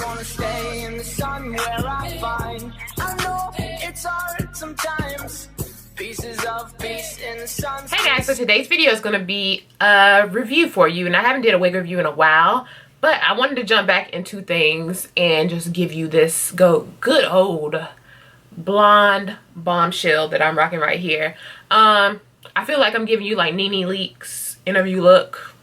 wanna stay in the sun where I find. I know it's hard sometimes. Pieces of peace in the sun. Hey guys, so today's video is going to be a review for you, and I haven't did a wig review in a while, but I wanted to jump back into things and just give you this good old blonde bombshell that I'm rocking right here. I feel like I'm giving you like Nene Leakes interview look.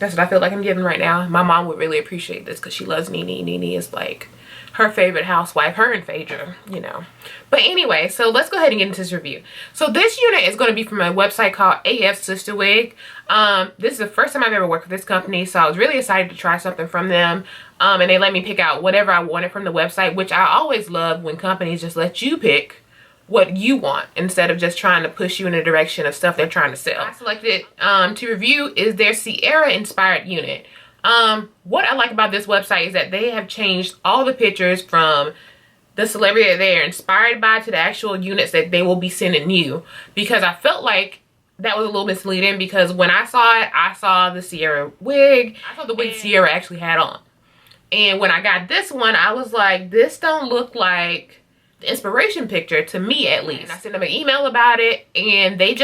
That's what I feel like I'm giving right now. My mom would really appreciate this because she loves Nene. Nene is like her favorite housewife, her and Phaedra, you know. But anyway, so let's go ahead and get into this review. So this unit is going to be from a website called AFSISTERWIG. This is the first time I've ever worked with this company, so I was really excited to try something from them. And they let me pick out whatever I wanted from the website, which I always love when companies just let you pick what you want instead of just trying to push you in the direction of stuff they're trying to sell. I selected to review is their Ciara inspired unit. What I like about this website is that they have changed all the pictures from the celebrity that they're inspired by to the actual units that they will be sending you, because I felt like that was a little misleading, because when I saw it, I saw the Ciara wig. I saw the wig Ciara actually had on. And when I got this one, I was like, this don't look like the inspiration picture to me, at least. And I sent them an email about it, and they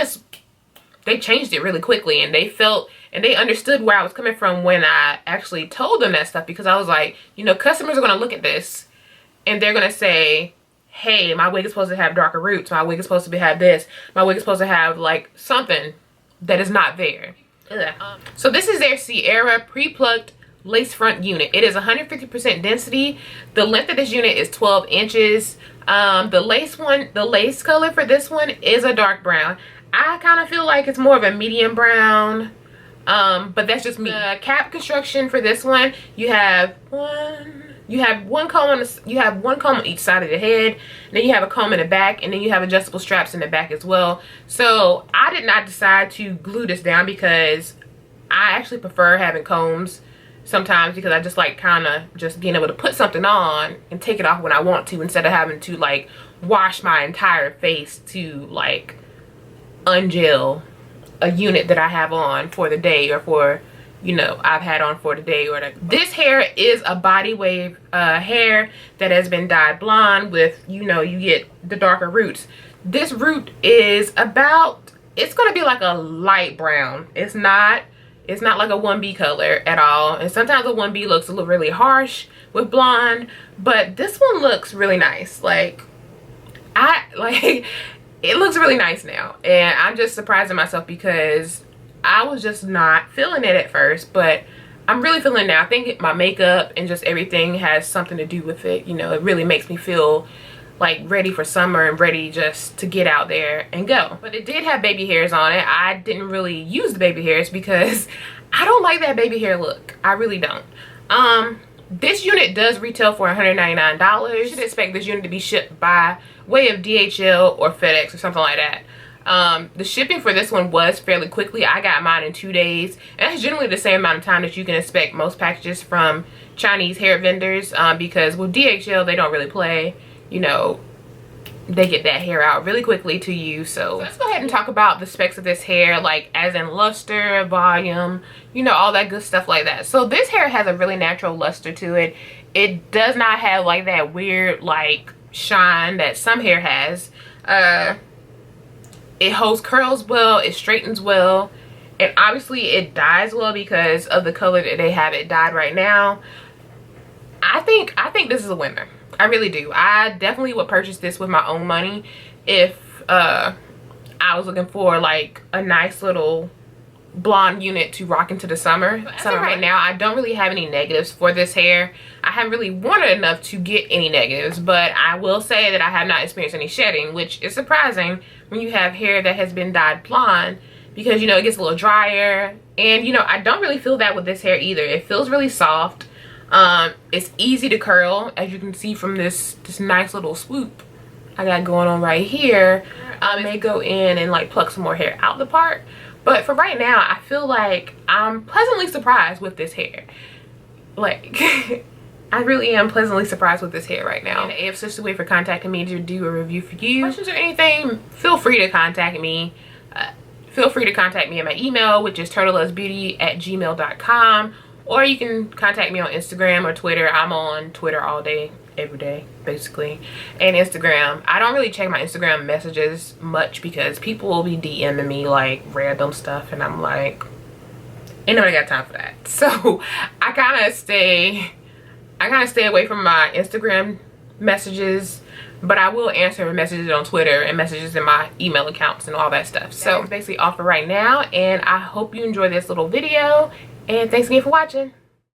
changed it really quickly, and they understood where I was coming from when I actually told them that stuff, because I was like, you know, customers are going to look at this and they're going to say, hey, my wig is supposed to have darker roots, my wig is supposed to have this, my wig is supposed to have like something that is not there. So this is their Ciara pre-plucked lace front unit. It is 150% density. The length of this unit is 12 inches. The lace color for this one is a dark brown. I kind of feel like it's more of a medium brown, but that's just me. The cap construction for this one, you have one comb on each side of the head, then you have a comb in the back, and then you have adjustable straps in the back as well. So I did not decide to glue this down because I actually prefer having combs sometimes, because I just like kind of just being able to put something on and take it off when I want to, instead of having to like wash my entire face to like ungel a unit that I have on for the day, or for, you know, I've had on for the day or whatever. This hair is a body wave hair that has been dyed blonde with, you know, you get the darker roots. This root is about, it's gonna be like a light brown. It's not like a 1B color at all. And sometimes a 1B looks a little really harsh with blonde, but this one looks really nice. Like, it looks really nice now, and I'm just surprising myself because I was just not feeling it at first, but I'm really feeling it now. I think my makeup and just everything has something to do with it. You know, it really makes me feel like ready for summer and ready just to get out there and go. But it did have baby hairs on it. I didn't really use the baby hairs because I don't like that baby hair look. I really don't. This unit does retail for $199. You should expect this unit to be shipped by way of DHL or FedEx or something like that. The shipping for this one was fairly quickly. I got mine in 2 days, and that's generally the same amount of time that you can expect most packages from Chinese hair vendors, because with DHL, they don't really play. You know, they get that hair out really quickly to you. So let's go ahead and talk about the specs of this hair, like as in luster, volume, you know, all that good stuff like that. So this hair has a really natural luster to it. It does not have like that weird like shine that some hair has. It holds curls well, it straightens well, and obviously it dyes well because of the color that they have it dyed right now. I think this is a winner. I really do. I definitely would purchase this with my own money if I was looking for like a nice little blonde unit to rock into the summer. So right now, I don't really have any negatives for this hair. I haven't really wanted enough to get any negatives, but I will say that I have not experienced any shedding, which is surprising when you have hair that has been dyed blonde, because, you know, it gets a little drier. And, you know, I don't really feel that with this hair either. It feels really soft. It's easy to curl, as you can see from this nice little swoop I got going on right here. I may go in and like pluck some more hair out the part, but for right now, I feel like I'm pleasantly surprised with this hair. Like, I really am pleasantly surprised with this hair right now. And AFSISTER Wig for contacting me to do a review for you. Questions or anything, feel free to contact me. Feel free to contact me at my email, which is turtlelovesbeauty@gmail.com. or you can contact me on Instagram or Twitter. I'm on Twitter all day, every day, basically, and Instagram. I don't really check my Instagram messages much because people will be DMing me like random stuff, and I'm like, ain't nobody got time for that. So I kind of stay away from my Instagram messages, but I will answer messages on Twitter and messages in my email accounts and all that stuff. So that's basically all for right now, and I hope you enjoy this little video, and thanks again for watching.